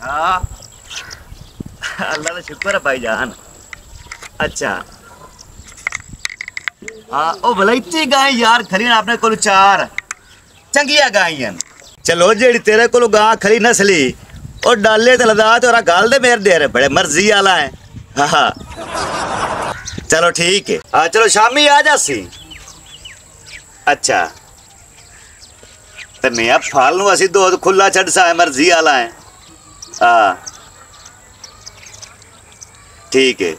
हाँ अल्लाह का शुक्र है भाईजान। अच्छा हाँ ओ भलाइती गाय यार खरी आपने को 4 चंगिया गाय। चलो जेड़ी तेरे को गां खरी नसली और डाले तो लदा तो गाल दे मेरे डेरे बड़े मर्जी वाला है। हाँ चलो ठीक है। हाँ चलो शामी आ जासी। अच्छा तो नहीं अब फालू असी दो खुला छड़ सा है मर्जी वाला है। हाँ ठीक है।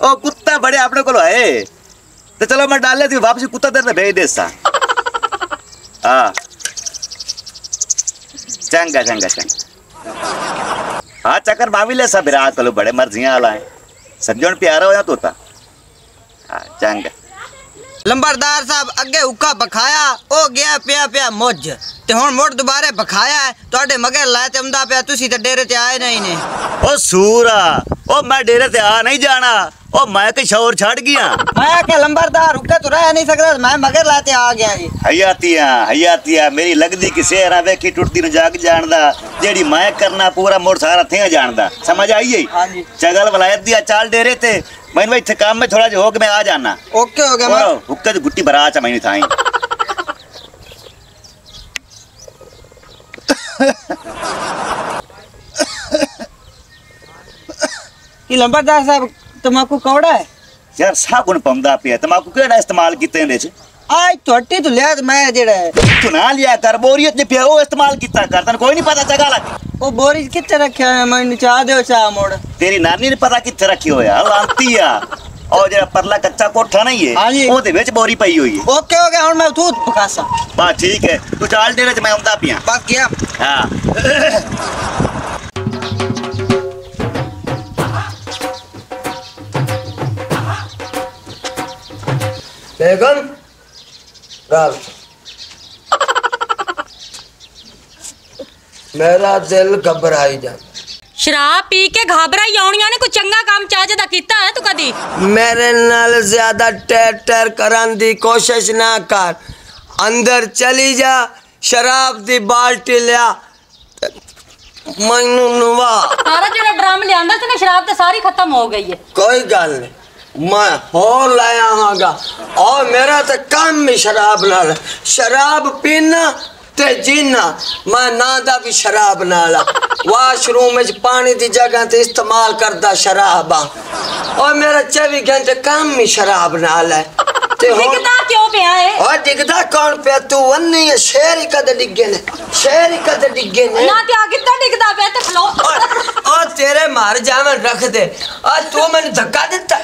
ओ कुत्ता बड़े अपने को है तो चलो मैं डाल लेती हूँ वापसी कुत्ता तेरे भेज दे सा। हाँ चंगा चंगा चंगा। हाँ चक्कर मावी ले सब रात कलो बड़े मर्जियां वाला है समझो प्यारा हो या तोता। हाँ चंगा। लंबरदार साहब अगे हुक्का बखाया ओ गया पिया पिया मुझ ते हुन मोड़ दोबारा बखाया है तोड़े मगर लाए ते उमदा पिया तुसी ते डेरे ते आए नहीं ने। ओ सूरा ओ मैं डेरे ते आ नहीं जाना ओ मैं के शोर छड़ गया। मैं के लंबरदार हुक्का तो रह नहीं सकदा मैं मगर लाते आ गया जी। हयातिया मेरी लगदी कि सेहरा वेखी टुटदी न जाग जानदा जेड़ी मैं करना पूरा मोड़ सारा थे जानदा समझ आई है। हां जी चगल वलायत दिया चाल डेरे ते मैं भाई थे काम में थोड़ा जो हो के मैं आ जाना। ओके हो गया। मैं हुक्का दी गुट्टी भरा चा मैंने थाई। कि लंबरदार साहब तमाकू कौड़ा है यार साबुन पमदा पिया तमाकू केड़ा इस्तेमाल कीते हैं देच आज छोटी तो लिया मैं जेड़ा तू ना लिया कर बोरियत ने पिया वो इस्तेमाल कीता कर तन कोई नहीं पता चगा लग ओ बोरी किथे रखया है मैं चाह दे चाह मोड़ तेरी नानी ने पता किथे रखी होया लांती आ और जेड़ा परला कच्चा कोठा नहीं है ओदे विच बोरी पई हुई है। ओके हो गया हुन मैं तू पकासा बा ठीक है तू चाल डेरे च मैं आंदा पिया बस गया। हां बेगम गाल मेरा दिल घबराई जा शराब पी के घबराई आउणियां ने कोई चंगा काम चाहदा कीता है तू कदी मेरे नाल ज्यादा टेर टेर करन दी कोशिश ना कर अंदर चली जा शराब दी बाल्टी लिया मैनू नुवा सारा जेड़ा ड्रम लियांदा सी ना शराब ते सारी खत्म हो गई है। कोई गल नहीं मैं होर लाया आवांगा और मेरा तो काम ही शराब नाल शराब पीना ते जीना मैं ना दा भी शराब नाला वाशरूम में पानी दी जगह ते इस्तेमाल करदा शराब और मेरा 24 घंटे काम ही शराब नाल है ते दिखदा क्यों पिया है और दिखदा कौन पे तू वन्नी है शेर ही कद डिगे ने शेर ही कद डिगे ने ना ते आगे ता दिखदा पे ते खलो और तेरे मार जावन रख दे और तू मैंने धक्का दिता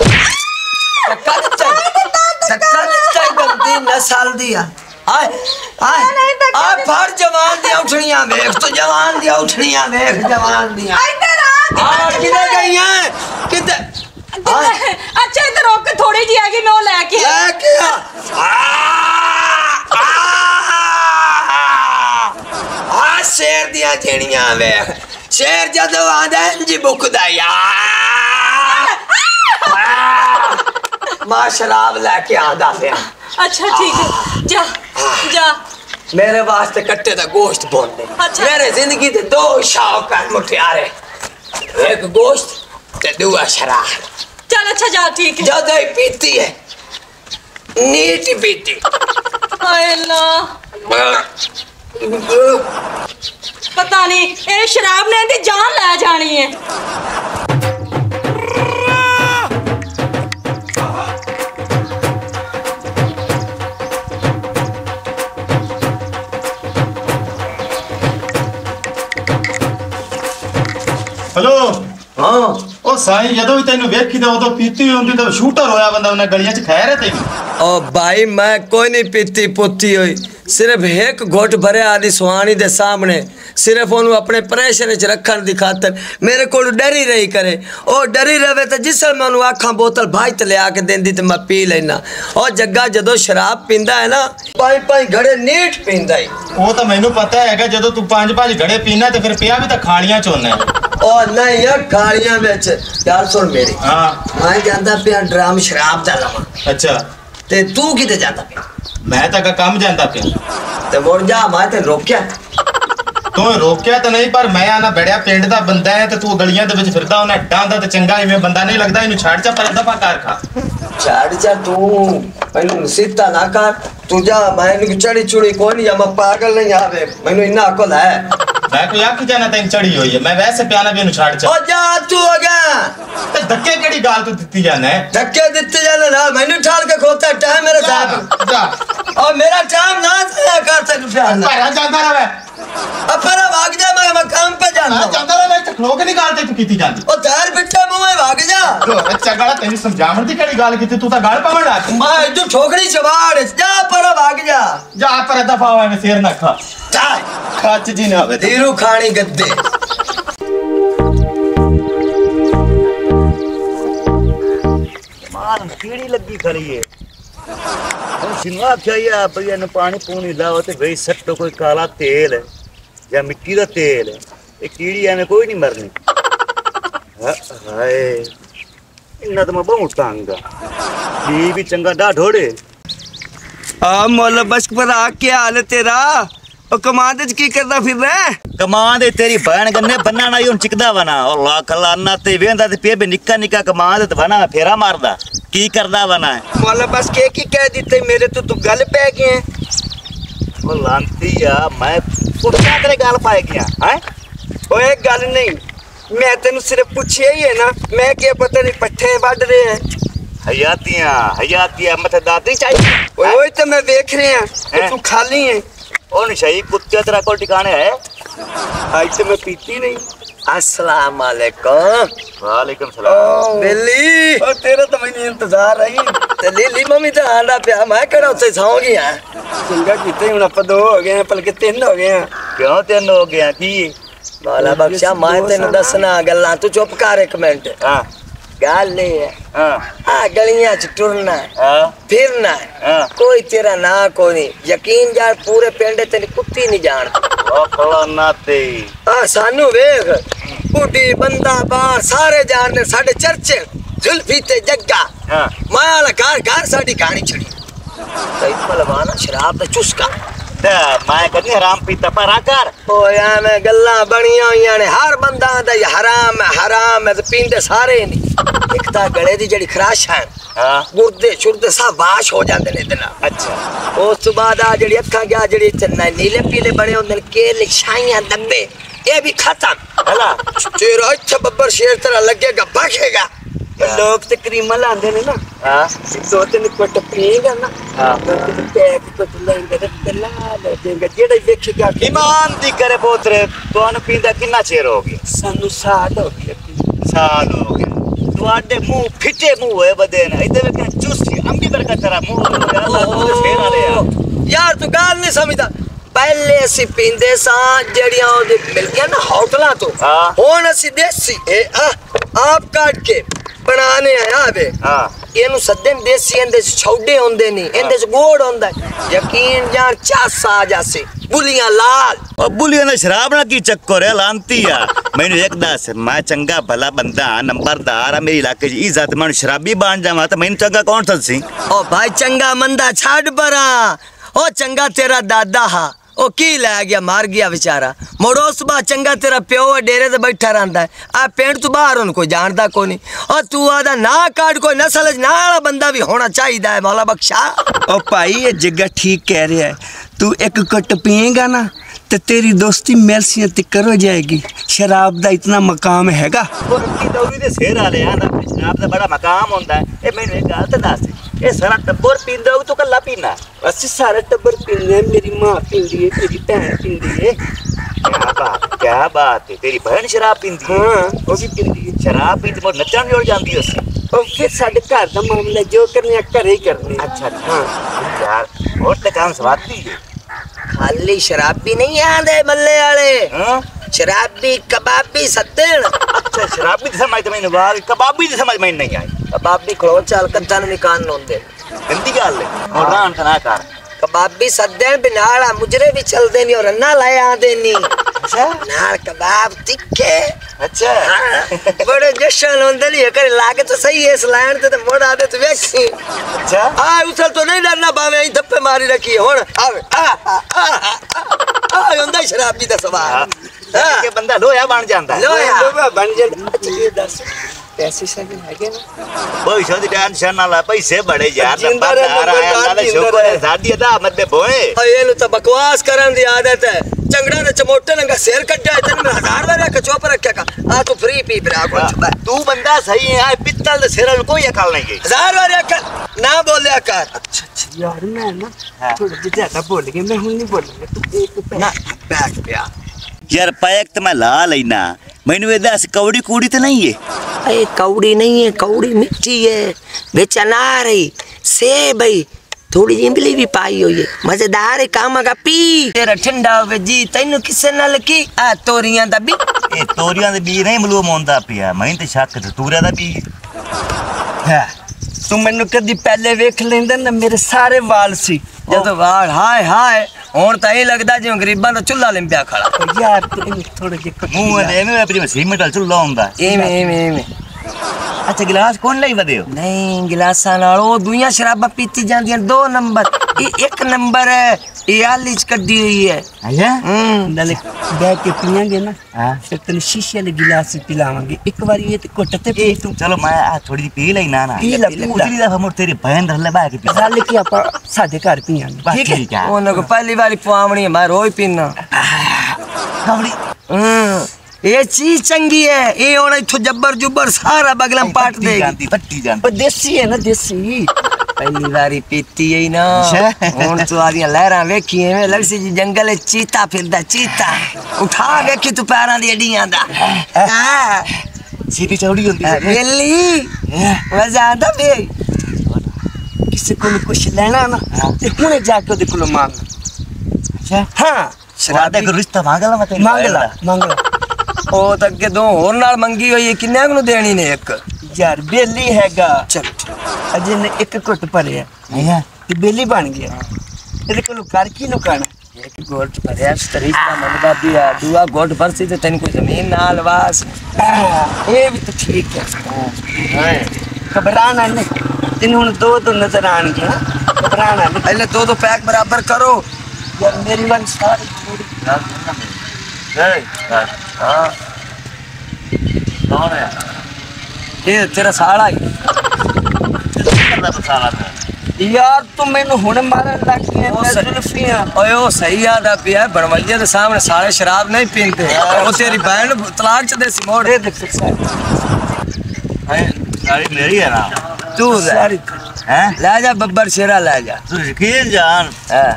गंदी नस्ल दिया आय आय आ फर जवान दी उठनियां देख तो जवान दी उठनियां देख जवान दी इधर आ किधर गई है किधर अच्छा इधर रोक के थोड़ी जी आगे मैं वो लेके आ शेर दिया जेड़ियां देख शेर जदों आंदा जी बुकदा यार मां शराब लेके आंदा पे। अच्छा ठीक है जा जा मेरे वास्ते कट्टे दा गोश्त बोल दे। अच्छा। मेरे जिंदगी दे 2 शौक हैं मुठियारे एक गोश्त ते दूआ शराब। चल अच्छा जा ठीक है ज्यादा ही पीती है नीट ही पीती हाय अल्लाह पता नहीं ये शराब ने दी जान ले जानी है। हेलो हाँ ओ साईं जदों भी तेन वेखी तो उदों पीती होंदी तो शूटर होया बंदा उन्हें गलियां च खैर है तेन ओ भाई मैं कोई नहीं पीती पुती हुई सिर्फ एक घुट भरे आदि सुहानी दे सामने सिर्फ ओनू अपने प्रेशर च रखण दी खातर मेरे को डरी रही करे ओ डरी रहे तो जिसल मैं ओनू आखा बोतल भाई ते लिया के देंदी ते मैं पी लेना और जग्गा जदों शराब पींदा है ना 5-5 घड़े नीट पींदा ही वो तो मैनू पता है जदों तू 5-5 घड़े पीना ते फिर पिया भी तो खालियां च होना है ओ नहीं यार खालियां विच यार सुन मेरी हां मैं जांदा पिया ड्राम शराब दा लवा। अच्छा ते तू किते जांदा पिया मैं तो काम जांदा पिया ते मुड़ जा मैं ते रोकिया ਤੂੰ ਰੋਕਿਆ ਤਾਂ ਨਹੀਂ, ਪਰ ਮੈਂ ਆਣਾ ਬੜਿਆ ਪਿੰਡ ਦਾ ਬੰਦਾ ਹੈ ਤੇ ਤੂੰ ਗਲੀਆਂ ਦੇ ਵਿੱਚ ਫਿਰਦਾ ਉਹਨੇ ਅੱਡਾਂ ਦਾ ਤੇ ਚੰਗਾ ਇਵੇਂ ਬੰਦਾ ਨਹੀਂ ਲੱਗਦਾ। ਇਹਨੂੰ ਛੱਡ ਚਾ, ਪਰ ਦਫਾ ਕਰ ਖਾ। ਛੱਡ ਜਾ ਤੂੰ, ਮੈਨੂੰ ਸਿੱਧਾ ਨਾ ਕਰ ਤੂੰ। ਜਾ ਮੈਨੂੰ ਚੜੀ ਚੁੜੀ ਕੋਈ ਨਹੀਂ, ਮੈਂ ਪਾਗਲ ਨਹੀਂ ਆਵੇ, ਮੈਨੂੰ ਇੰਨਾ ਅਕਲ ਹੈ। ਮੈਂ ਕੋਈ ਆਖ ਜਾਣਾ ਤੈਨੂੰ ਚੜੀ ਹੋਈ ਹੈ, ਮੈਂ ਵੈਸੇ ਪਿਆਣਾ ਵੀ ਇਹਨੂੰ ਛੱਡ ਚਾ। ਓ ਜਾ ਤੂੰ ਹੋ ਗਿਆ ਤੇ ਧੱਕੇ ਕਿਹੜੀ ਗੱਲ ਤੂੰ ਦਿੱਤੀ ਜਾਣਾ ਹੈ? ਧੱਕੇ ਦਿੱਤੇ ਜਾਣਾ ਨਾ, ਮੈਨੂੰ ਠਾਲ ਕੇ ਖੋਤਾ ਟਾਈਮ ਮੇਰੇ ਸਾਥ। ਜਾ और मेरा टाइम ना जाया कर सकूं प्यार ਘਰਾਂ ਜਾਂਦਾ ਰਵੇ। अब पर भाग जा, मैं काम पे जाना ਜਾਂਦਾ ਰਵੇ ਤੇ ਖਲੋ ਕੇ ਨਹੀਂ ਗੱਲ ਤੇ ਤੂੰ ਕੀਤੀ ਜਾਂਦੀ। ओ दाल बिट्टा मुंह में भाग जा। ਚੰਗਾ ਤੈਨੂੰ ਸਮਝਾਉਣ ਦੀ ਕਿਹੜੀ ਗੱਲ ਕੀਤੀ, ਤੂੰ ਤਾਂ ਗੱਲ ਪਾਵਣ ਲੱਗ। मैं तू ठोकरी चबाड़ जा, पर भाग जा। ਜਾ ਪਰ ਦਫਾ ਹੋਵੇ, ਮੈਂ ਸਿਰ ਨਾ ਖਾ। जा ਖੱਚ ਜੀ ਨਾ ਹੋਵੇ। धीरू खानी गद्दे माल कीड़ी लगी खड़ी है। हम सिंगा क्या भैया ने पानी पूनी लाओ ते भाई सट्टो कोई काला तेल है या मिट्टी का तेल है, ये कीड़ी एवं कोई नहीं मरनी। हाय इन्ना तो मैं बहुत तंग हाँ, भी चंगा डा ढोड़े। आ मोला बस पर आ, क्या हाल है तेरा? ओ कमांड की करदा फिर रहा? कमांड तेरी बहन गन्ने बनना ना यूं चिकदा बना और लाख लाना ते वेंदा ते पे निक्का निक्का कमांड ते बना फेरा मारदा की करदा बना है। मोला बस के की कह दिते मेरे तो तू गल पै गए ओ लांती या मैं कुत्ता तेरे गाल पाए गया हैं। ओ एक गल नहीं, मैं तेन सिर्फ पूछिया ही है ना, मैं क्या पता नहीं पट्ठे बढ़ रहे हैं। हयातियां मथे दादी चाहिए। ओए तो मैं देख रहे हैं तू खाली है। ओ निशाई कुत्ते तेरा को ठिकाने है। आज तो मैं पीती नहीं। अस्सलाम वालेकुम। वालेकुम सलाम। बिल्ली ओ तेरा तो मैंने इंतजार रही ते लिली मम्मी तो आंदा पिया, मैं केड़ा उत्ते सौ गया। चंगा कीते हुन आप दो हो गए हैं, बल्कि तीन हो गए हैं। क्यों तीन हो गया की? माला बख्शा मैं तेन दसना गल्लां, तू चुप कर एक मिनट। हां गल ये है हां गलियां च टुरना हां फिरना कोई तेरा ना कोई नहीं, यकीन यार पूरे पिंड तेरी कुत्ती नहीं जान। ओ फलाना ते सानू वेख बूढ़ी बंदा बाहर सारे जानते साडे चर्चे जुल्फी ते जग्गा माया ला घर घर साडी कहानी छड़ी। कई पलवाना शराब दा चुस्का ते मैं कदी हराम पीता पर आकर ओ यार मैं गल्लां बणियां होईयां ने, हर बंदा आंदा ये हराम है ते पींदे सारे नहीं। एक ता गले दी जड़ी खराश है गुर्दे छुर्दे सब वाश हो जाते ने इतना। अच्छा उस तो बाद आ जड़ी अखा गया जड़ी चन्ना नीले पीले बने होंदे ने के लिखाइयां डब्बे ये भी खत्म हला। तेरा अच्छा बब्बर शेर तरह लगेगा भागेगा। लोग ते क्रीम लांदे ने ना दो तीन कुट पीएगा ना तो पैक कुट लेंगे ते ला देंगे जेड़ा देखेगा। ईमान दी करे पोतरे तोन पींदा कितना चेर हो गया? सानू साल हो गया। साल हो गया। ਤੁਹਾਡੇ ਮੂੰਹ ਫਿੱਟੇ ਮੂੰਹ ਹੋਏ ਬਦੇ ਨੇ ਇਹਦੇ ਵਿੱਚ ਚੁਸਤੀ ਅੰਬੀ ਵਰਗਾ ਤੇਰਾ ਮੂੰਹ ਅੱਲਾ ਤੂੰ ਫੇਰ ਵਾਲੇ ਆ ਯਾਰ ਤੂੰ ਗੱਲ ਨਹੀਂ ਸਮਝਦਾ। ਪਹਿਲੇ ਅਸੀਂ ਪੀਂਦੇ ਸਾਂ ਜਿਹੜੀਆਂ ਉਹਦੇ ਮਿਲ ਗਿਆ ਨਾ ਹੋਟਲਾਂ ਤੋਂ, ਹੁਣ ਅਸੀਂ ਦੇਸੀ ਆਪ ਕੱਢ ਕੇ ਬਣਾਣੇ ਆ ਵੇ। ਇਹਨੂੰ ਸੱਦੇ ਦੇਸੀ, ਇਹਦੇ ਚ ਛੌਡੇ ਹੁੰਦੇ ਨਹੀਂ, ਇਹਦੇ ਚ ਗੋੜ ਹੁੰਦਾ। ਯਕੀਨ ਜਾਣ ਚਾਸ ਆ ਜਾਸੇ बुलियां लाल और बुलियां ने शराब ना की चक्कर है लांती है। मैंने एक दस मैं चंगा भला बंदा नंबरदार है, मेरे इलाके की इज्जत मैं शराबी बन जावा तो मैंने चंगा कौन सा सी? ओ भाई चंगा मंदा छाड़ परा, ओ चंगा तेरा दादा हा ओ की लै गया मार गया बेचारा। मोड़ोस बा चंगा तेरा प्यो डेरे ते बैठा रहंदा है, आ पेंट तू बाहर उन कोई जानदा कोनी। और तू आदा ना काट कोई नस्ल ना वाला बंदा भी होना चाहिए है मौला बख्शा। ओ भाई ये जगह ठीक कह रहा है, तू एक कट पिएगा ना तो तेरी दोस्ती मेलसियां तिक्कर हो जाएगी। शराब दा इतना मकाम हैगा। और की दौरी दे शेर वाले आ ना शराब दा बड़ा मकाम होंदा है। ए मैंने एक गल ते दस, ए सारा टब्बर पींदा हो तो कल्ला पीना? बस सारा टब्बर पींदा है, मेरी मां पींदी है, तेरी बहन पींदी है। क्या बात है, तेरी बहन शराब पींदी है? हां वो भी पींदी है। शराब पींदी मोर नचन जोड़ जांदी उस और फिर साडे घर दा मामला जो करने घर ही करने। अच्छा हां यार और ते काम स्वादी है। खाली शराबी नहीं आंदे मल्ले वाले, शराबी कबाबी सत्तेन। अच्छा शराबी समझ तो मैंने बात, कबाबी समझ में नहीं आई। कबाबी खड़ो चाल कत्ता नहीं कान लोंदे गंदी गल है और रान तना कर। कबाबी सद्देन बिनाला मुजरे भी चलदे नहीं और अन्ना लाए आंदे नहीं। अच्छा नाल कबाब तिखे। अच्छा बड़े जश्न होंदे नहीं कर लागे तो सही है इस लाइन ते मोड़ आदे तो वेखी। अच्छा आ उछल तो नहीं डरना बावे धप्पे मारी रखी हुन आवे। ਹੁੰਦਾ ਸ਼ਰਾਬੀ ਦਾ ਸਵਾਲ ਕਿ ਬੰਦਾ ਲੋਹਾ ਬਣ ਜਾਂਦਾ ਲੋਹਾ ਬਣ ਜਾਂਦਾ। ਅੱਛਾ ਇਹ ਦੱਸ ਪੈਸੇ ਸਾਰੇ ਹੈਗੇ ਨਾ? पैसों की टेंशन ना ला, पैसे बड़े यार जिंदा नंबर रहे, आ रहा है अल्लाह का जिंदा शुक्र है रहे। साडी अदा मत दे बोए ਇਹਨੂੰ ਤਾਂ ਬਕਵਾਸ ਕਰਨ ਦੀ ਆਦਤ ਹੈ। ਚੰਗੜਾ ਨੇ ਚਮੋਟੇ ਲੰਗਾ ਸਿਰ ਕੱਢਿਆ ਤੈਨੂੰ ਮੈਂ 1000 ਵਾਰ ਆਖਿਆ ਚੁੱਪ ਰੱਖਿਆ ਕਰ ਆ ਤੂੰ ਫ੍ਰੀ ਪੀ ਭਰਾ ਕੋ ਚੁੱਪ तू बंदा सही है यार पित्तल दे सिर कोई अकल नहीं गई 1000 ਵਾਰ ਆਖਿਆ ਨਾ ਬੋਲਿਆ ਕਰ। यार मैं ना थोड़ा ज्यादा बोल गया, मैं हूं नहीं बोलूंगा, तू एक ਨਾ ਬੈਠ ਪਿਆ यार पैक तो मैं ला लेना मैनू ये दस कौड़ी कूड़ी तो नहीं है अरे कौड़ी नहीं है, कौड़ी मिट्टी है, बेच अनार है, सेब है, थोड़ी इमली भी पाई हुई है, मजेदार है, काम का पी ਤੇਰਾ ਠੰਡਾ ਹੋਵੇ ਜੀ ਤੈਨੂੰ ਕਿਸੇ ਨਾਲ ਕੀ ਆ ਤੋਰੀਆਂ ਦਾ ਵੀ ये तोरियां दे बीज नहीं मलूम होंदा पिया मैं ते शक ते तूरियां दा बीज ਹੈ ਤੂੰ ਮੈਨੂੰ ਕਦੀ ਪਹਿਲੇ ਵੇਖ ਲੈਂਦਾ ਨਾ ਮੇਰੇ ਸਾਰੇ ਵਾਲ ਸੀ ਜਦੋਂ ਵਾਲ ਹਾਏ ਹਾਏ ਹੁਣ ਤਾਂ ਇਹ ਲੱਗਦਾ ਜਿਵੇਂ ਗਰੀਬਾਂ ਦਾ ਚੁੱਲ੍ਹਾ ਲਿੰਬਿਆ ਖੜਾ यार तेरे थोड़े जे मुंह दे में अपनी सीमेंट वाला चुल्ला होंदा ਐਵੇਂ अच्छा गिलास कौन लाई वदियो ਨਹੀਂ ਗਿਲਾਸਾਂ ਨਾਲ ਉਹ ਦੁਨੀਆਂ ਸ਼ਰਾਬਾਂ ਪੀਤੀ ਜਾਂਦੀਆਂ 2 ਨੰਬਰ ਇਹ 1 ਨੰਬਰ ਹੈ ਇਹ ਆਲੀ ਚ ਕੱਢੀ ਹੋਈ ਹੈ अच्छा नाले बैठ के पियेंगे ना हां फिर तेन शीशे वाले गिलास से पिलावांगे एक बार ये घुटते पी तू चलो मैं थोड़ी जी पी लेना ना पी ला, पी ला। पिछली दफा मुड़ तेरी बहन रल बाय के पी रल के आप साडे घर पियेंगे बस ठीक है ठीक है ਉਹਨਾਂ ਕੋ ਪਹਿਲੀ ਵਾਰੀ ਪਵਾਵਣੀ ਹੈ ਮੈਂ ਰੋਜ਼ ਪੀਣਾ कौड़ी ਇਹ ਚੀਜ਼ ਚੰਗੀ ਹੈ ਇਹ ਹੁਣ ਇੱਥੋਂ ਜੱਬਰ ਜੁੱਬਰ ਸਾਰਾ ਬਗਲਮ ਪਾਟ ਦੇਗੀ पट्टी जानती पर देसी है ना देसी ਪਹਿਲੀ ਵਾਰੀ ਪੀਤੀ ਹੈ ਨਾ ਅੱਛਾ। ਹੁਣ ਤੂੰ ਆਦੀਆਂ ਲਹਿਰਾਂ ਵੇਖੀ ਐਵੇਂ ਲੱਗਦੀ ਜੀ ਜੰਗਲ ਚ ਚੀਤਾ ਫਿਰਦਾ ਚੀਤਾ ਉਠਾ ਵੇਖੀ ਤੂੰ ਪੈਰਾਂ ਦੀ ਅੱਡੀਆਂ ਦਾ ਹਾਂ सीधी चौड़ी होती है ਵੇਲੀ ਮਜ਼ਾ ਆਉਂਦਾ ਵੇ किसी को कुछ लेना ना ते हुणे जाके ओदे कोल मांग अच्छा हां शराब दे रिश्ता मांगला मत मांग ला ਉਹ ਤਾਂ ਅੱਗੇ ਦੋ ਹੋਰ ਨਾਲ ਮੰਗੀ ਹੋਈ ਹੈ ਕਿੰਨਿਆਂ ਨੂੰ ਦੇਣੀ ਨੇ ਇੱਕ यार बेली हैगा ਚੱਲ अजे ने एक घुट भरिया नहीं ते बेली बन गया तेरे कोल कर की नुकाना ਇੱਕ ਗੋਟ ਭਰਿਆ ਤਰੀਕਾ ਮੰਗਦਾ ਵੀ ਆ ਦੂਆ ਗੋਟ ਭਰਸੀ ਤੇ ਤੈਨੂੰ ਕੋਈ ਜ਼ਮੀਨ ਨਾਲ ਵਾਸ ये भी तो ठीक है घबराना नहीं तेन हुन दो तो नजर आएंगे घबराना नहीं ਪਹਿਲੇ ਦੋ ਪੈਕ ਬਰਾਬਰ ਕਰੋ यार मेरी वन सारी पूरी हाँ कौन है ਇਹ ਤੇਰਾ ਸਾਲਾ ਹੀ करदा मसाला यार तू मैनू हुन मारन लग गया ਉਹ मैं ਸਹੀ- जुल्फियां ਓਏ ਉਹ ਸਹੀ ਆਦਾ ਪਿਆ ਬਣਵਈਏ ਦੇ ਸਾਹਮਣੇ ਸਾਰੇ ਸ਼ਰਾਬ ਨਹੀਂ ਪੀਂਦੇ ਉਹ ਤੇਰੀ ਬਹਿਣ ਨੂੰ ਤਲਾਕ ਚ ਦੇ ਸੀ ਮੋੜ दे देख सारी है सारी मेरी है ना ਤੂੰ ਲੈ सारी हैं ਲੈ ਜਾ ਬੱਬਰ ਸ਼ੇਰਾ ਲੈ ਜਾ तू यकीन जान ਹਾਂ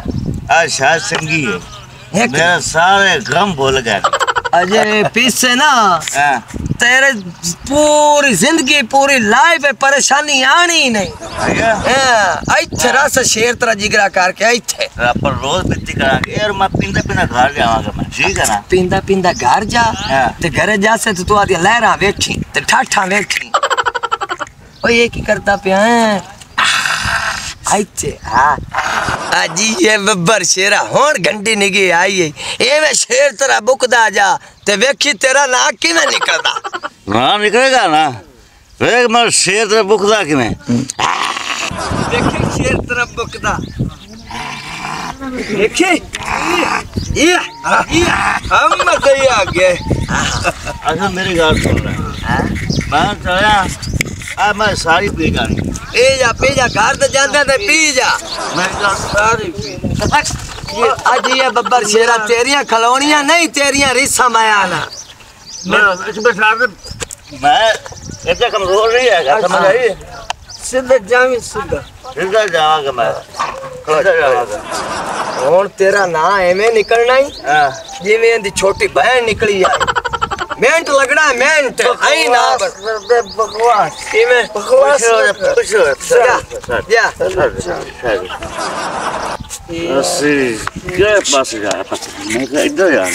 आज शायद संगी है ਇੱਕ मेरा सारे गम भूल गए ਅਜੇ ਪੀਸੇ ਨਾ हाँ तेरे पूरी जिंदगी पूरी लाइफ परेशानी आनी ही नहीं ਇੱਥੇ ਰਸ ਸ਼ੇਰ ਤੇਰਾ ਜਿਗਰਾ ਕਰਕੇ ਇੱਥੇ पर रोज पित्ती करांगे और मैं पिंदा पिंदा घर जावांगा मैं ठीक है ना ਪੀਂਦਾ ਪੀਂਦਾ ਘਰ ਜਾ ਹਾਂ। ਤੇ ਘਰੇ ਜਾ ਸੇ ਤੂੰ ਆਦੀਆਂ ਲਹਿਰਾਂ ਵੇਖੀ ਤੇ ਠਾਠਾਂ ਵੇਖੀ ਓਏ ਇਹ ਕੀ ਕਰਦਾ ਪਿਆ ਹੈ ਇੱਥੇ ਹਾਂ ਅਜੀ ਇਹ ਬੱਬਰ ਸ਼ੇਰਾ ਹੁਣ ਘੰਟੀ ਨਿਗੀ ਆਈ ਹੈ ਐਵੇਂ ਸ਼ੇਰ ਤੇਰਾ ਬੁਕਦਾ ਜਾ ਤੇ ਵੇਖੀ ਤੇਰਾ ਨਾਂ ਕਿਵੇਂ ਨਿਕਲਦਾ ना निकलेगा ना ਵੇਖ ਮੈਂ ਸ਼ੇਰ ਤੇ ਬੁਖਦਾ ਕਿਵੇਂ ਵੇਖੀ ਸ਼ੇਰ ਤੇਰਾ ਬੁਕਦਾ ਵੇਖੀ ਇਹ ਹਮ ਮਜ਼ੇ ਆ ਗਏ अच्छा मेरी बात सुन रहा है मैं चला अब मैं सारी पी जानी ਪੀ ਜਾ ਘਰ ਤੇ ਜਾਂਦਾ ਤੇ ਪੀ ਜਾ मैं सारी पी ਅੱਜ ਇਹ ਬੱਬਰ ਸ਼ੇਰਾ ਤੇਰੀਆਂ ਖਲੋਣੀਆਂ ਨਹੀਂ ਤੇਰੀਆਂ ਰੀਸਾਂ ਮਾਇਆ ਨਾ मैं इसमें साथ मैं इतना कमजोर नहीं है समझ आई सीधा जावी सीधा सीधा जावांगा मैं सीधा जावांगा ਹੁਣ ਤੇਰਾ ਨਾਂ ਐਵੇਂ ਨਿਕਲਣਾ ਹੀ हाँ ਜਿਵੇਂ ਇਹਦੀ ਛੋਟੀ ਭੈਣ ਨਿਕਲੀ ਆ ਮਿੰਟ ਲੱਗਣਾ ਮਿੰਟ ਆਈ ਨਾ बकवास ਕਿਵੇਂ खुश हो ਜਾ ਜਾ अस्सी क्या पास जा मैं इधर यार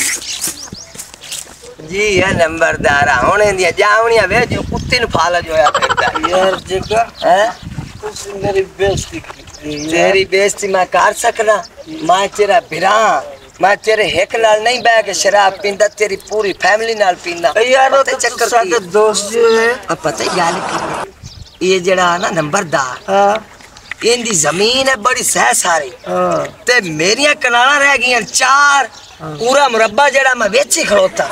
ਜੀ ਇਹ ਨੰਬਰਦਾਰ ਹੁਣ ਇਹਦੀਆਂ ਜਾਵਣੀਆਂ ਵੇ ਜੋ ਕੁੱਤੀ ਨੂੰ ਫਾਲ ਜੋਇਆ ਫਿਰਦਾ यार जगह ਹੈ तुसी मेरी बेइज्जती की तेरी बेइज्जती मैं कर सकना मैं तेरा बिरा मैं तेरे हिक नाल नहीं बह के शराब पींदा तेरी पूरी फैमिली नाल पींदा यार वो पता तो चक्कर साडे की दोस्त जो है अब पता ही गल की ये जड़ा ना नंबरदार हां इनकी जमीन है बड़ी सह सारी ते मेरिया कनाला रह गई 4 पूरा मुरब्बा जेड़ा मैं बेची खड़ोता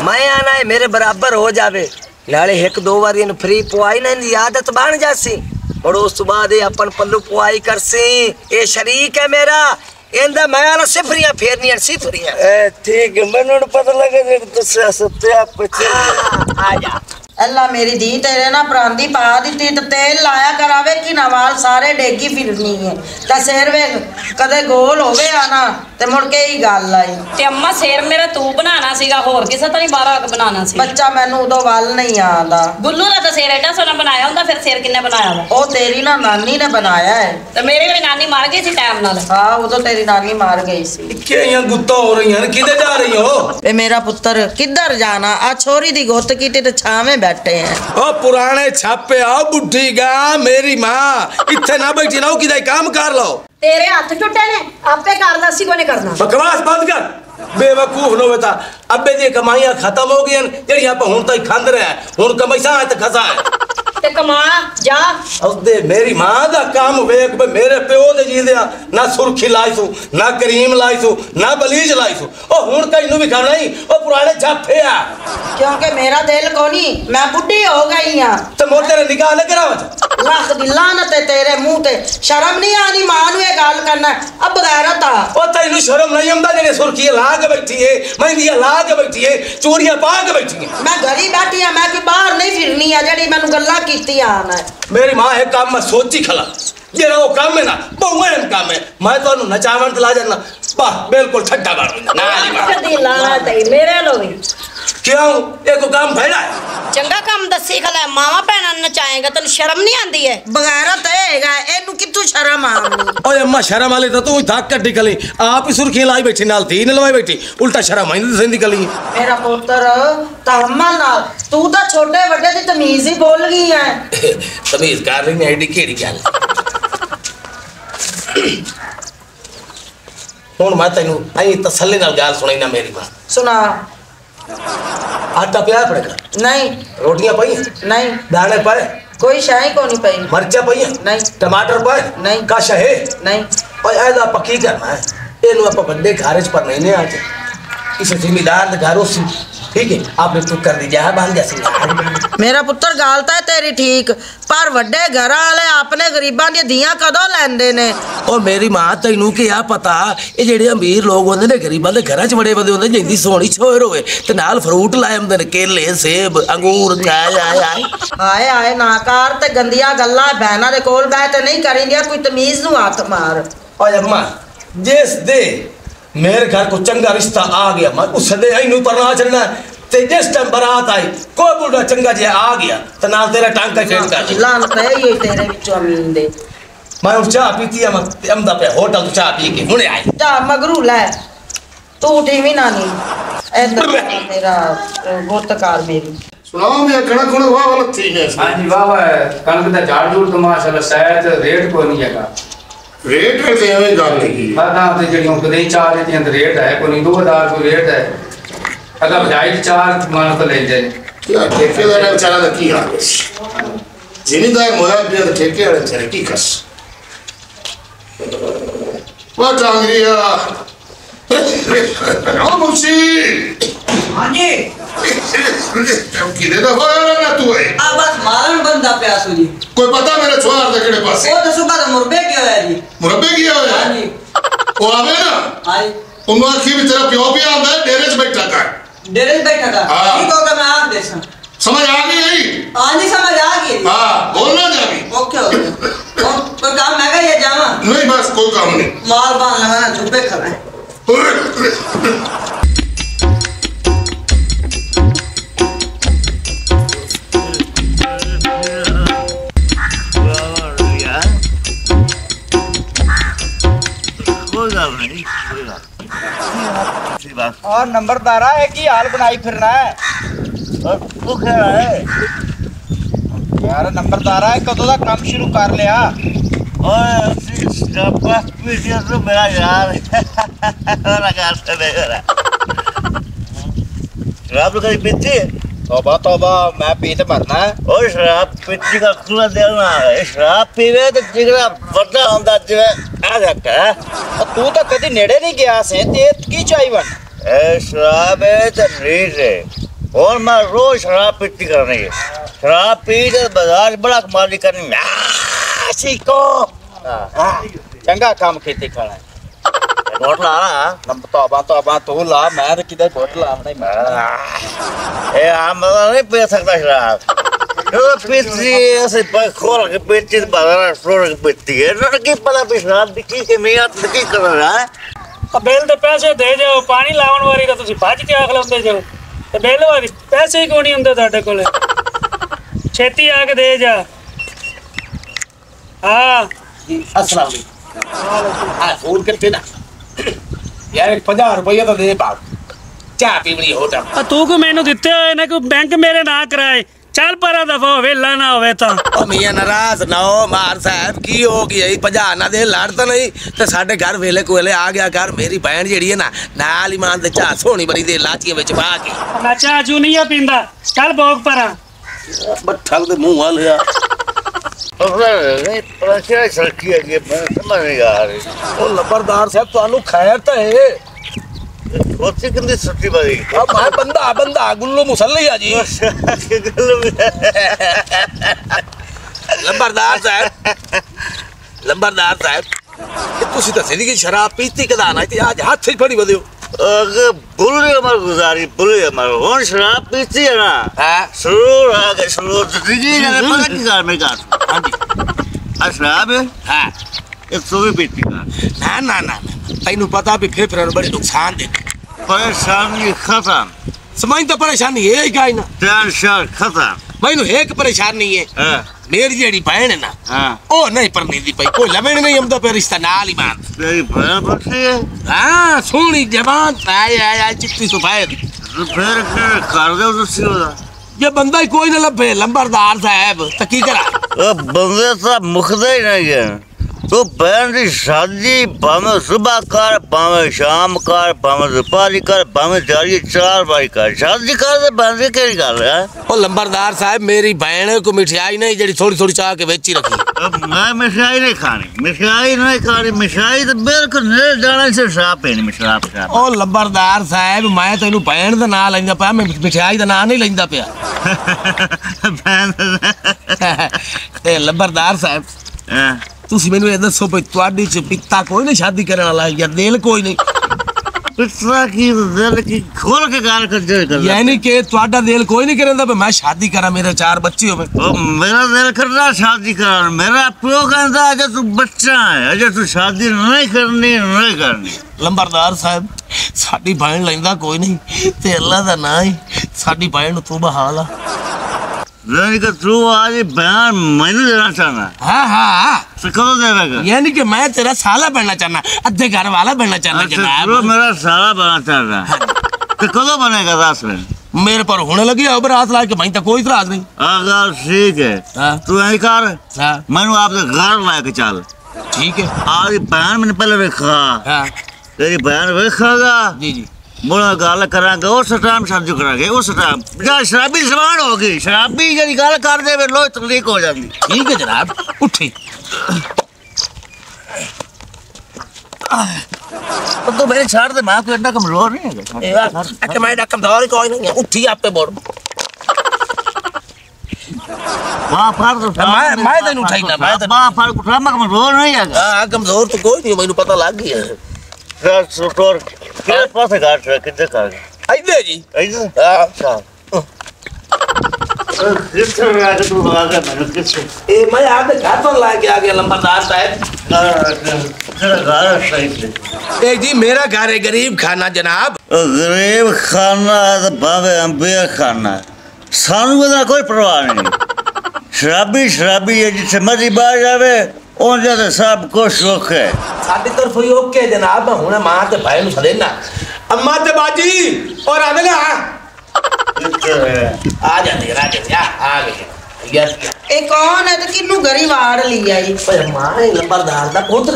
मैं आना है मेरे बराबर हो जावे नाले 1-2 बार इन फ्री पुआई ना इनकी आदत बन जासी और उस तो बाद अपन पल्लू पुआई करसी ये शरीक है मेरा इंदा मैं आना सिफरियां फेरनियां सिफरियां ठीक है मैंने पता लगे जे तुसे सत्ते आप आ जा अल्लाह मेरी धी तेरे ना परांदी पा दी तो तेल लाया करावे कि नवाल सारे डेगी फिरनी है तो सिर वे कदे गोल होवे आना ते मुड़ के ही गल आई ਤੇ ਅੰਮਾ ਸਿਰ ਮੇਰਾ ਤੂੰ ਬਣਾਣਾ ਸੀਗਾ ਹੋਰ ਕਿਸੇ ਤੋਂ ਨਹੀਂ ਬਾਹਰ ਆ ਕੇ ਬਣਾਣਾ ਸੀ बच्चा मैनू उदो वल नहीं आंदा ਗੁੱਲੂ ਦਾ ਤਾਂ ਸਿਰ ਐਡਾ ਸੋਹਣਾ ਬਣਾਇਆ ਹੁੰਦਾ ਫਿਰ ਸਿਰ ਕਿੰਨੇ ਬਣਾਇਆ ਵਾ ओ तेरी ना नानी ने बनाया है ਤੇ ਮੇਰੇ ਵੀ ਨਾਨੀ ਮਰ ਗਈ ਸੀ ਟਾਈਮ ਨਾਲ हाँ उदो तेरी नानी मार गई सी क्या यहाँ गुत्ता हो रही है किधर जा रही हो वे मेरा पुत्र किधर जाना आ छोरी दी गुत्त कीती ते छावे बैठे हैं ओ पुराने छापे आओ बुढ़ी गा मेरी मां इत्थे ना बैठी रहो किधर काम कर लो तेरे हाथ टुटे ने आपे करना सी कोने करना बकवास बंद कर बेवकूफ नो बेटा अबे दी कमाइयां खत्म हो गई जेड़ी आप हुन तक खांद रहे हुन कमाईसा है ते खसा है ते कमा जा उसदे मेरी मां दा काम वेख बे मेरे प्यो दे जींदे ना सुर्खी लाई सु ना करीम लाई सु ना बलीज लाई सु ओ हुन कई नु भी खाना नहीं ओ पुराने छापे आ क्योंकि मेरा दिल कोनी मैं बुढ़ी हो गई हां ते मोर तेरे निकाह न करावत लाख दी लानत है तेरे मुंह ते शर्म नहीं आनी मां नु ये गल करना अब गैरत आ ओ तैनू शर्म नहीं आंदा जेने सुर्खी ला के बैठी है मेहंदी ला के बैठी है चूड़ियां पा के बैठी है मैं घर ही बैठी हां मैं कोई बाहर नहीं फिरनी है जेडी मैनू गल्ला कीती आना मेरी मां है काम मैं सोची खला जेरा वो काम है ना बहुएन काम है मैं तो नचावन ला जाना वाह बिल्कुल ठट्टा मार ना कदी लानत है मेरे लोग क्यों एको काम भैड़ा है चंगा काम दसी खला मावा भैणा नचाएगा तन शर्म नहीं आंदी है बगैरत हैगा एनू कित्थू शर्म आनी ओए अम्मा शर्म वाले तो तू थक कट्टी कली आप ही सुर्खी लाई बैठी नाल थी ने लवाई बैठी उल्टा शर्म आई सेंदी कली मेरा पुत्र तहम्मल नाल तू तो छोटे बड़े दी तमीज ही बोल गई है तमीज कर रही है एडी केड़ी गल हुन मैं तैनू आई तसल्ली नाल गाल सुनाई ना मेरी मां सुना आटा प्यार पड़ेगा नहीं रोटियां पई नहीं दाने पाए कोई शाही को नहीं पई मर्चा पई नहीं टमाटर पाए नहीं काशा है नहीं और ऐदा पक्की करना है एनु आप बड़े घारेज पर नहीं ने आते इस जिम्मेदार घरों से ठीक है आपने तो कर दीजिए है बाल जैसे मेरा पुत्र गालता है तेरी ठीक पर वड्डे घर वाले अपने गरीबां दी दियां कदों लैंदे ने और मेरी मां तैनू कि आ पता ये जेडे अमीर लोग होंदे ने गरीबां दे घरां च बड़े बंदे होंदे जिंदी सोहनी छोर होवे ते नाल फ्रूट लाए हुंदे ने केले सेब अंगूर आए आए नाकार ते गंदियां गल्लां बहना दे कोल बैठ ते नहीं करेंगे कोई तमीज नू हाथ मार और अम्मा जिस दे मेरे घर को चंगा रिश्ता आ गया मैं उस दे इनू परना चढ़ना ते जिस टाइम बारात आई कोई बुढ़ा चंगा जे आ गया ते नाल तेरा टांका फेंक कर लानत है ये तेरे विचों अमीन दे मैं उस चाह पीती है मैं अमदा पे होटल तो चाह पी के हुने आई जा मगरू ले तू उठी भी ना नहीं इधर मेरा गोतकार मेरी सुनाओ मैं कणक कुण वाह वाला थी है हां जी वाह वाह कणक दा झाड़ झूड़ तो माशाल्लाह शायद रेट को नहीं हैगा रेट ते एवें गल नहीं बादां ते जड़ियों कदे चार देती हैं रेट है कोई 2000 कोई रेट है अगर बजाई चार मान तो ले जाए क्या ठेकेदार बेचारा दा की हाल है जिमीदार मोया पे ठेके वाले चले की कस वाह टांगरिया ओ मुंशी हां जी किधर दा होया ना तू है आ बस मारन बंदा प्यासो जी कोई पता मेरे छुआर दे केड़े पासे ओ तो सुबह दा मुरबे क्यों है जी मुरब्बे किया होया हां जी वो आवे ना हां उन्होंने आखी भी तेरा प्यो भी आंदा है डेरे च बैठा कर डेरे पे बैठा था हाँ। ठीक होगा मैं आप देसा समझ आ गई यही हां जी समझ आ गई हां बोलना जावी ओके ओके कोई काम है क्या ये जावा नहीं बस कोई काम नहीं माल बांध लगाना झुब्बे खड़ा है और नंबरदारा है कि हाल बनाई फिरना है और भूख है यार नंबरदारा है कदों दा काम शुरू कर लिया और बस पीछे तो मेरा यार लगा से नहीं रहा आप लोग कहीं पीते तौबा तौबा मैं पीते मरना है और शराब पीती का खुला देना है शराब पीवे तो जिगरा बड़ा होता जिवे आ जाता है तू तो कभी नेड़े नहीं गया से ते की चाहिए ए शराब है तो रीत है और मैं रोज शराब पीती करनी है शराब पी के बाजार बड़ा कमाली करनी सीखो चंगा काम खेती खाना है घोट ला तौबा तौबा तू ला मैं तो किधर घोट ला नहीं ए हम नहीं पी सकता शराब जो पीती ऐसे खोल के पीती बाजार फ्लोर के पीती है लड़की पता भी शराब दिखी के नहीं आती की कर रहा है बिल दे पैसे दे जाओ पानी लावन वारी तो तुसी भज के आख लंदे जाओ ते बिल वारी पैसे ही कोई नहीं हुंदे ਤੁਹਾਡੇ ਕੋਲੇ छेती आके दे जा हाँ अस्सलाम वालेकुम हाँ फोन करके ना यार 50 रुपये तो दे बाप चाह पीवनी होटल तू को मैनू दिते होए ने कोई बैंक मेरे ना कराए चल परा दफा वेला ना होवे तो ओ मियां नाराज ना हो मार साहब की हो गई 50 ना दे लड़ तो नहीं ते साडे घर वेले कोले आ गया कर मेरी बहन जेड़ी है ना नाल ईमान ते चाह सोहनी बड़ी दे लाचियां विच पा के मैं चाह चू नहीं पींदा चल भोग परा बट्ठल दे मुंह वाल यार नहीं परेशान सरकी है ये समझ नहीं आ रही ओ लबरदार साहब तानू खैर तो है कोची किंदी छुट्टी बड़ी अब मैं बंदा गुल्लू मुसल्लिया जी लंबरदार साहब तुसी तो सिद्धी शराब पीती कदा ना आज हाथ से फड़ी बदियो बुल्ले हमार गुजारी बुल्ले हमार होन शराब पीती है ना हां शुरू आगे शुरू जिंदगी ने पता की कर में कर हां जी शराब हां ये तो भी पीती का ना तैनू पता भी फिर बड़े नुकसान दे परेशानी खत्म समझ तो परेशानी है ही ना टेंशन खत्म मैनू एक परेशानी है मेरी जेड़ी बहन है ना हां ओ नहीं परनी दी भाई कोई लवेण नहीं हमदा पे रिश्ता नाल ही बात तेरी बहन बच्ची है हां सोनी जवान आय चिट्टी सफेद फिर कर दे तो सीधा ये बंदा ही कोई ना लभे लंबरदार साहब तो की करा ओ बंदे तो मुखदे ही नहीं है तो बहन की शादी भावे सुबह कर भावे शाम कर भावे दोपहरी कर भावे जारी 4 बारी कर शादी कर दे बहन की क्या गल है ओ लंबरदार साहब मेरी बहन को मिठाई नहीं जेडी थोड़ी चाह के बेची रखी अब मैं मिठाई नहीं खानी मिठाई तो बिल्कुल नहीं जाना से शराब पीनी शराब ओ लंबरदार साहब मैं तेनू बहन दा नाम लेंदा पिया मैं मिठाई दा नाम नहीं लेंदा पिया ए लंबरदार साहब तुसी मैनू ये दसो भाई तुहाडी च पिता कोई नहीं शादी करने वाला या दिल कोई नहीं पिता की दिल की खोल के गाल कर यानी कि तुहाडा दिल कोई नहीं करंदा मैं शादी करा मेरे 4 बच्चे होवे ओ मेरा दिल करदा शादी कर मेरा प्यो कहंदा अजे तू बच्चा है अजे तू शादी नहीं करनी लंबरदार साहब साडी बहन लेंदा कोई नहीं ते अल्लाह दा नाम ही साडी बहन तू बहाल यानी कि तू आज बयान मैंने देना चाहना हाँ तो कदों देगा यानी कि मैं तेरा साला बनना चाहना अद्धे घर वाला बनना चाहना जनाब तू मेरा साला बनना चाह रहा तो कदों बनेगा दास में मेरे पर होने लगी अब रात ला के भाई तक कोई इतराज नहीं अगर ठीक है तू यही कर मैंने आपके घर ला के चल ठीक है आज बयान मैंने पहले देखा तेरी बयान देखेगा जी बोला गाल करांगे उस टाइम शादी करांगे उस टाइम जब शराबी जवान होगी शराबी जब गाल कर दे लो तकलीफ हो जाती ठीक है जनाब उठी तो मेरे छाड़ दे मां को इतना कमजोर नहीं है अच्छा मैं इतना कमजोर कोई नहीं है उठी आप पे बोल वहां पर तो मैं तेन उठाई ना मैं वहां पर उठा मैं कमजोर नहीं है हां कमजोर तो कोई नहीं मैंने पता लग गया है स्टोर के पास गाट रख के कर आइदे जी आइदे अच्छा किस तरह का तू लगा मैंने किस ए मैं आपके घर पर ला के आ गया लंबरदार साहब तेरा घर सही से ए जी मेरा घर है गरीब खाना जनाब गरीब खाना है तो भावे अंबिया खाना सानू का कोई परवाह नहीं शराबी है जिसे मर्जी बाहर जावे उन जैसे सब को शौक है साडी तरफ ही ओके जनाब हुने मां ते भाई नु सदेना अम्मा ते बाजी और आवे ना आ जाते राजे आ गए यस ए कौन है तो किन्नू गरी वाड़ लिया ई भाई मां लंबरदार दा पुत्र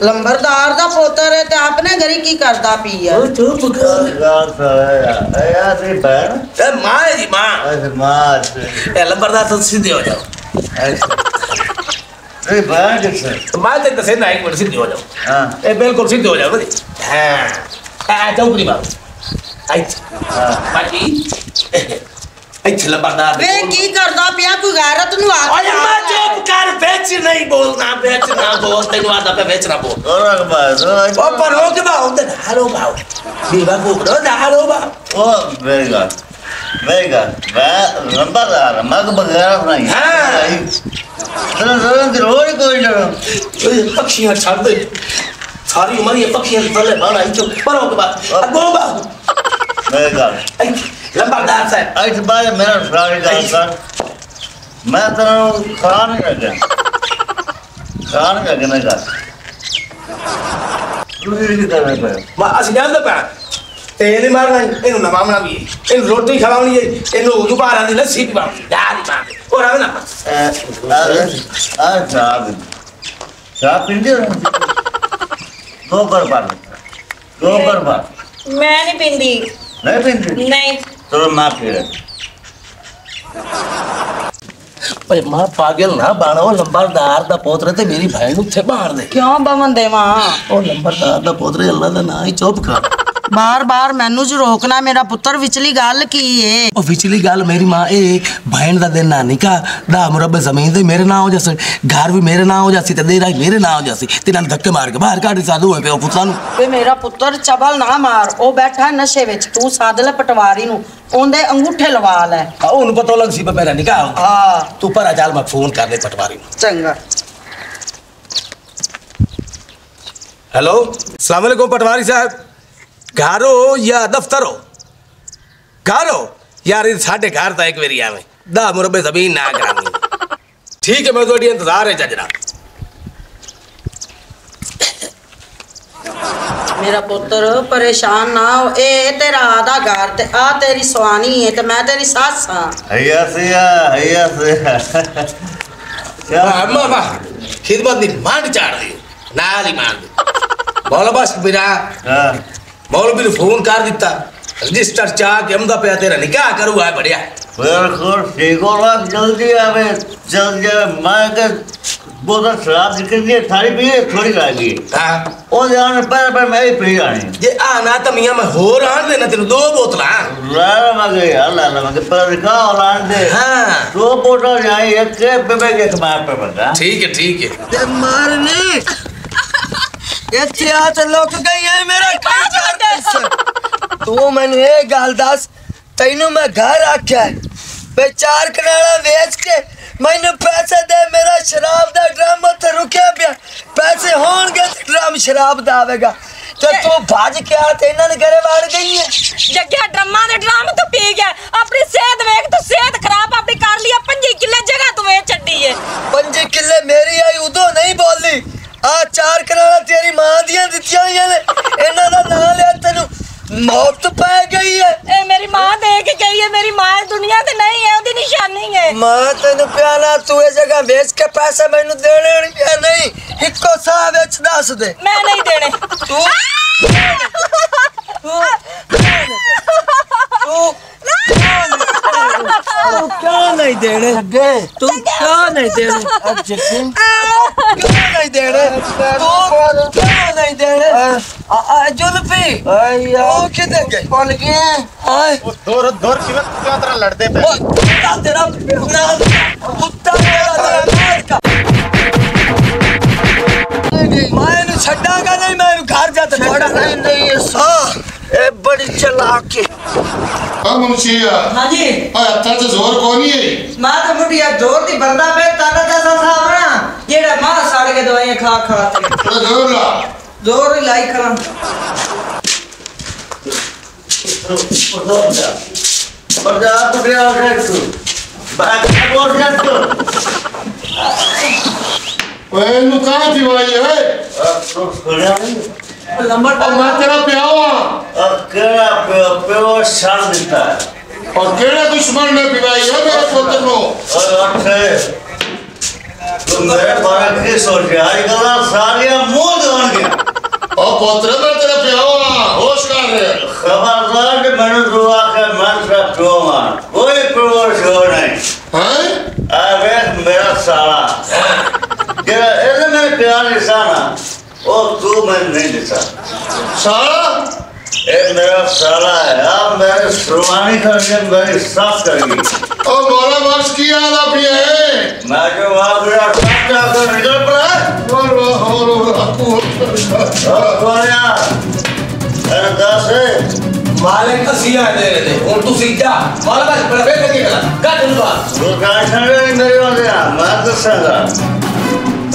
लंबरदार दा पोतर है ते आपने घरी की करदा पी है चुप कर यार रे बहन ए मां है जी मां मां ए लंबरदार तो सीधे हो जाओ रे बहन कैसे मां ते से ना एक मिनट सीधे हो जाओ हां ए बिल्कुल सीधे हो जाओ ना जी हां आ चौकड़ी मारो आई हां बाकी अच्छा लंबरदार वे की करदा पिया कोई गैरत नु आ ओए मां चुप कर बेच नहीं बोलना बेच ना बोल तेनु आदा पे बेचना बोल और बस ओ पर हो के बाऊ दे हालो बाऊ बीबा को रो ना हालो बाऊ ओ वेरी गुड मैं लंबरदार मग बगैर नहीं हां तो रोज कोई ना पक्षियां छाड़ दे सारी उम्र ये पक्षियां तले बाण आई चुप पर हो के बा अगो बाऊ वेरी गुड लंबरदार साहब आज बार मेरा सारी गाल कर मैं तो खान का ना कर दूसरी की तरह पे मां असि जानदा पा ते नहीं मारना इनु ना मामला भी इन रोटी खवानी है इनु दोबारा दी लस्सी पीवा यार मां और आवे ना चाह पींदे दो बार मैं नहीं पींदी नहीं पींदी नहीं तो मां पी रहे भाई मां पागल ना बाणो लंबरदार दा पोतरे ते मेरी बहन नु थे मार दे क्यों बवन देवा ओ लंबरदार दा पोतरे अल्लाह दा ना ही चुप कर बार बार मैनू जो रोकना मेरा पुत्र विचली गल की है ओ विचली गल मेरी मां ए बहन दा दिन नानी का दा मुरब्बे जमीन दे मेरे नाम हो जासे घर भी मेरे नाम हो जासी ते दे राई मेरे नाम हो जासी तिना धक्के मार के बाहर काट साधु होए पे ओ पुत्रा नु वे मेरा पुत्र चबल ना मार ओ बैठा नशे विच तू साध ले पटवारी नु ओंदे अंगूठे लवा ले ओनु पतो लग सी पे मेरा निकाह हां तू पर अजाल मैं फोन कर दे पटवारी नु चंगा हेलो अस्सलाम वालेकुम पटवारी साहब घर हो या दफ्तर हो घर हो यार साढ़े घर तो एक बारी आवे दा मुरब्बे जमीन ना करानी ठीक है मैं थोड़ी इंतजार है जजरा मेरा पुत्र परेशान ना हो ए तेरा आधा घर ते आ तेरी सुहानी है ते मैं तेरी सास हां हैया से अम्मा बा खिदमत दी मांड चाड़ दी नाल ही मांड बोलो बस बिना हां मौलवी ने फोन कर दिता रजिस्टर चाह के हमदा पे तेरा निकाह करू है बढ़िया बिल्कुल ठीक हो रहा जल्दी आवे जल्दी मैं के बोतल शराब निकल गई थारी भी थोड़ी लागी हां ओ जान पर मैं ही पी जानी ये आना तो मियां मैं हो रान देना तेरे दो बोतला ला मगे अल्लाह मगे पर का औलाद दे हां दो बोतल जाई एक के पे एक मार पे बता ठीक है ते मारने इत्थे आ ते लुक गई है मेरा तू मैनू ये गल दस तैनू मैं घर आख्या बे 4 कनाला बेच के मैनू पैसे दे मेरा शराब दा ड्रम ते रुकिया पिया पैसे होणगे ते ड्रम शराब दा आवेगा ते तू भज के आ ते इन्हां दे घरे वाड़ गई है जग्या ड्रम्मा दे ड्रम तो पी गया अपनी सेहत वेख तू सेहत खराब अपनी कर लिया 5 किले जगह तू वे छड्डी है 5 किले मेरी आई उदो नहीं बोली आ 4 कनाला तेरी मां दियां दित्तियां होईयां ने इन्हां दा नाम लिया तेनू मौत पै गई है ए मेरी मां दे के गई है मेरी मां दुनिया ते नहीं है ओदी निशानी है मां तेनू प्याला तू ए जगह बेच के पैसे मैनू देने या नहीं इको सा बेच दस दे मैं नहीं देने तू क्या नहीं देने तू क्या नहीं देने क्यों नहीं देने तू क्यों नहीं देने जुल्फी ओ किधर गई बोल गए हाय दूर दूर क्यों तरह लड़ते पे तेरा नाम कुत्ता मेरा का मैं छड्डागा नहीं मैं घर जाता थोड़ा नहीं हां ए बड़ी चालाक है हां मुंशिया हां जी हत्थां च जोर कोनी है मां तो मुंडिया जोर दी बंदा पे ताना जैसा साहब ना जेड़ा मां साड़ के दवाइयां खा खा थोड़ा जोर ला जोर लाई करा पर जा तो गया तू बात बोल जा तू ओए नु कहां थी भाई है तो सुनिया नंबर और मैं तेरा प्यावा केड़ा पे छाड़ देता है और केड़ा दुश्मन ने पिवाई है मेरे पुत्र नो और अच्छे तुम मेरे बारे में सोच रहे आज गला सालिया मुंह दौड़ गया ओ पोतरे मैं तेरा प्यावा होश कर रहे खबरदार कि मैंने दुआ के मन से प्रोमा कोई प्रोश हो नहीं हैं अबे मेरा साला तेरा ऐसे मेरे प्यार निशाना ओ तू मैं नहीं दिखा साला एक मेरा साला है आप मेरे शुरुआनी करके मेरी साफ करेंगी ओ मोला बख्श की याद आप ये है मैं जो वहाँ मेरा साफ जाकर निकल पड़ा है और यार अरे दस है मालिक का सिया दे रहे थे तू सीधा माला बस बड़ा बेटे के गला काट उनका वो काटने में मेरे वाले मैं तो सगा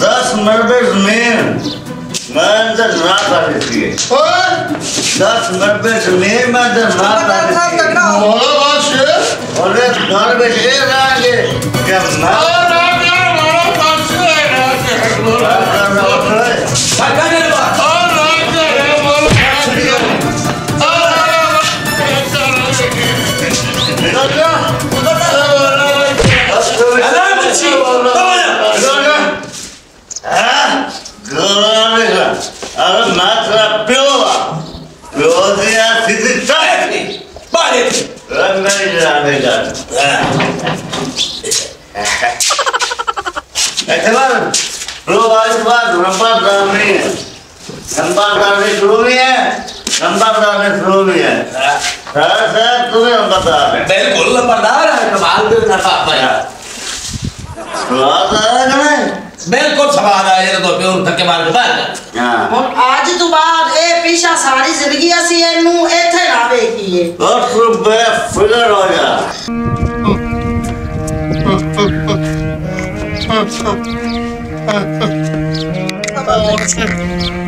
10 मरबे जमीन मैं अंदर ना कर देती है 10 मरबे जमीन में अंदर ना कर देती है मोला बख्श और एक घर में ले जाएंगे क्या मैं मोला बख्श अरे मैं तेरा प्योवा प्यो दिया सीधी चाय बाले रंग नहीं जाने का ऐसे बार लोग आज बार नंबर डालनी है नंबर डालने शुरू भी है नंबर डालने शुरू भी है सर तुम्हें हम बता रहे बिल्कुल नंबरदार है कमाल के ना पापा यार स्वाद आया कि नहीं बिल्कुल स्वाद आया तो प्यो थके मार के बाद हाँ ਹੁਣ ਅੱਜ ਤੋਂ ਬਾਅਦ ਇਹ ਪੀਛਾ ਸਾਰੀ ਜ਼ਿੰਦਗੀ ਅਸੀਂ ਇਹਨੂੰ ਇੱਥੇ ਨਾ ਵੇਖੀਏ और फिर बेफिक्र हो जा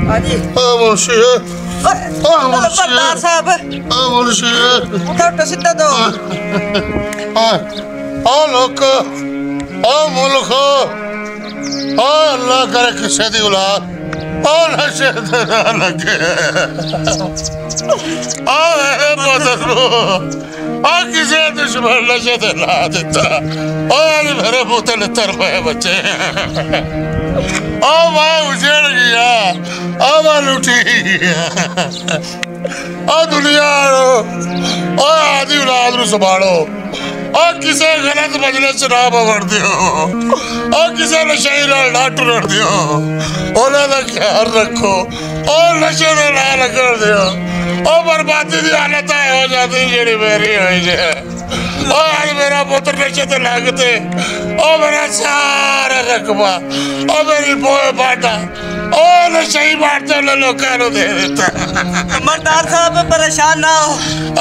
ਹਾਂਜੀ मुंशी ਨੰਬਰਦਾਰ ਸਾਹਿਬ मुंशी ਉਠੋ ਸਿੱਧਾ ਦੋ ओ लोग ओ मुल्क ओ अल्लाह करे किसे दी औलाद ओ नशे ते ना लगे ओ मेरे पुत्र ओ किसे दुश्मन नशे ते ला दिता ओ आज मेरे पुत्र ने तरफे बच्चे ओ मैं उजड़ गया ओ मैं लुटी गया ओ दुनिया ओ आदि औलाद नु संभालो और किसे गलत मजलिस च ना पकड़ दियो और किसे नशे नाल ना टुरन दियो ओना दा ख्याल रखो और नशे नाल ना लगन दियो और बर्बादी दी हालत हो जाती जेड़ी मेरी होई जे और आज मेरा पुत्र नशे ते लगते और मेरा सारा रकबा और मेरी बोए बाटा और नशे ही बांटते लोगों नु दे देता नंबरदार साहब परेशान ना हो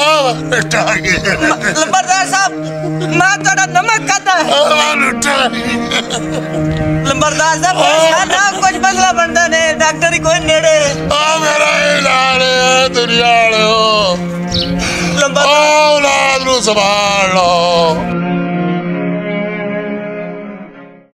ओ बेटा नंबरदार साहब मैं थोड़ा नमक खाता है नंबरदार साहब परेशान ना हो, कुछ मसला बनता नहीं डॉक्टर ही कोई नेड़े मेरा इलाज है दुनिया लो औलाद नु संभाल लो